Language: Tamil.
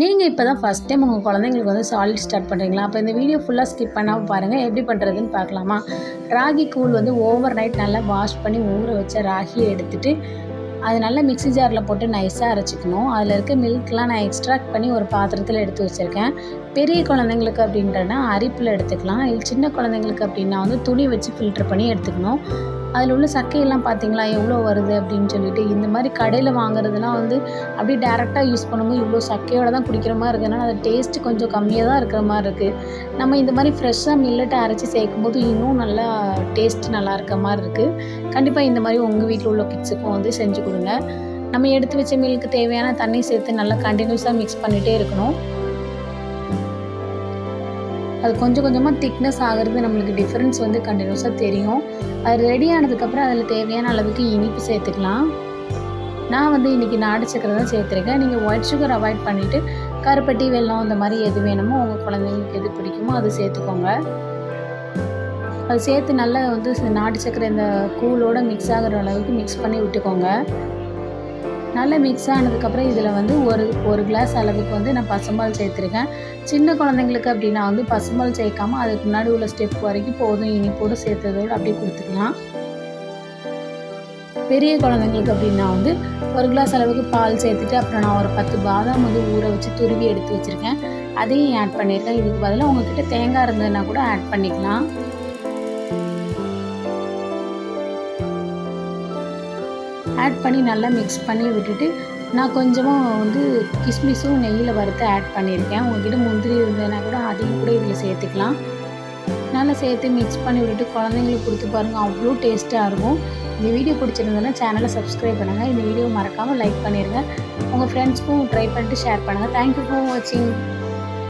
நீங்கள் இப்போ தான் ஃபஸ்ட் டைம் உங்கள் குழந்தைங்களுக்கு வந்து சாலிட் ஸ்டார்ட் பண்ணுறீங்களா? அப்போ இந்த வீடியோ ஃபுல்லாக ஸ்கிப் பண்ணாமல் பாருங்கள். எப்படி பண்ணுறதுன்னு பார்க்கலாமா? ராகி கூழ் வந்து ஓவர் நைட் நல்லா வாஷ் பண்ணி ஊற வச்ச ராகியை எடுத்துகிட்டு அது நல்லா மிக்ஸி ஜாரில் போட்டு நைஸாக அரைச்சிக்கணும். அதில் இருக்க மில்க்லாம் நான் எக்ஸ்ட்ராக்ட் பண்ணி ஒரு பாத்திரத்தில் எடுத்து வச்சுருக்கேன். பெரிய குழந்தைங்களுக்கு அப்படின்றனா அரிப்பில் எடுத்துக்கலாம். இல்லை சின்ன குழந்தைங்களுக்கு அப்படின்னா வந்து துணி வச்சு ஃபில்டர் பண்ணி எடுத்துக்கணும். அதில் உள்ள சக்கையெல்லாம் பார்த்தீங்களா எவ்வளோ வருது அப்படின்னு சொல்லிட்டு. இந்த மாதிரி கடையில் வாங்குறதுலாம் வந்து அப்படியே டேரெக்டாக யூஸ் பண்ணும்போது இவ்வளோ சக்கையோடு தான் குடிக்கிற மாதிரி இருக்குதுனால அது டேஸ்ட்டு கொஞ்சம் கம்மியாக தான் இருக்கிற மாதிரி இருக்குது. நம்ம இந்த மாதிரி ஃப்ரெஷ்ஷாக மில்லட்டை அரைச்சி சேர்க்கும்போது இன்னும் நல்லா டேஸ்ட்டு நல்லா இருக்க மாதிரி இருக்குது. கண்டிப்பாக இந்த மாதிரி உங்கள் வீட்டில் உள்ள கிட்ஸுக்கும் வந்து செஞ்சு கொடுங்க. நம்ம எடுத்து வச்ச மில்க்கு தேவையான தண்ணி சேர்த்து நல்லா கண்டினியூஸாக மிக்ஸ் பண்ணிகிட்டே இருக்கணும். அது கொஞ்சம் கொஞ்சமாக திக்னஸ் ஆகிறது நம்மளுக்கு டிஃப்ரென்ஸ் வந்து கண்டினியூஸாக தெரியும். அது ரெடி ஆனதுக்கப்புறம் அதில் தேவையான அளவுக்கு இனிப்பு சேர்த்துக்கலாம். நான் வந்து இன்றைக்கி நாட்டு சக்கரை தான் சேர்த்துருக்கேன். நீங்கள் ஒயிட் சுகர் அவாய்ட் பண்ணிவிட்டு கருப்பட்டி, வெல்லம் இந்த மாதிரி எது வேணுமோ உங்கள் குழந்தைங்களுக்கு எது பிடிக்குமோ அது சேர்த்துக்கோங்க. அது சேர்த்து நல்லா வந்து நாட்டு சக்கரை இந்த கூழோடு மிக்ஸ் ஆகிற அளவுக்கு மிக்ஸ் பண்ணி விட்டுக்கோங்க. நல்லா மிக்ஸ் ஆனதுக்கப்புறம் இதில் வந்து ஒரு கிளாஸ் அளவுக்கு வந்து நான் பசும்பால் சேர்த்துருக்கேன். சின்ன குழந்தைங்களுக்கு அப்படின்னா வந்து பசும்பால் சேர்க்காமல் அதுக்கு முன்னாடி உள்ள ஸ்டெப் வரைக்கும் போதும் இனிப்போடு சேர்த்ததோடு அப்படியே கொடுத்துக்கலாம். பெரிய குழந்தைங்களுக்கு அப்படின்னா வந்து ஒரு கிளாஸ் அளவுக்கு பால் சேர்த்துட்டு அப்புறம் நான் ஒரு 10 பாதாம் வந்து ஊற வச்சு துருவி எடுத்து வச்சுருக்கேன். அதையும் ஆட் பண்ணியிருக்கேன். இதுக்கு பதிலாக உங்கள்கிட்ட தேங்காய் இருந்ததுன்னா கூட ஆட் பண்ணிக்கலாம். ஆட் பண்ணி நல்லா மிக்ஸ் பண்ணி விட்டுட்டு நான் கொஞ்சமாக வந்து கிஸ்மிஸும் நெய்யில் வறுத்து ஆட் பண்ணியிருக்கேன். உங்கள்கிட்ட முந்திரி இருந்ததுன்னா கூட அதையும் கூட இதில் சேர்த்துக்கலாம். நல்லா சேர்த்து மிக்ஸ் பண்ணி விட்டுட்டு குழந்தைங்களுக்கு கொடுத்து பாருங்கள், அவ்வளோ டேஸ்ட்டாக இருக்கும். இந்த வீடியோ பிடிச்சிருந்ததுன்னா சேனலை சப்ஸ்கிரைப் பண்ணுங்கள். இந்த வீடியோ மறக்காமல் லைக் பண்ணிடுங்க. உங்கள் ஃப்ரெண்ட்ஸ்க்கும் ட்ரை பண்ணிட்டு ஷேர் பண்ணுங்கள். தேங்க்யூ ஃபார் வாட்சிங்.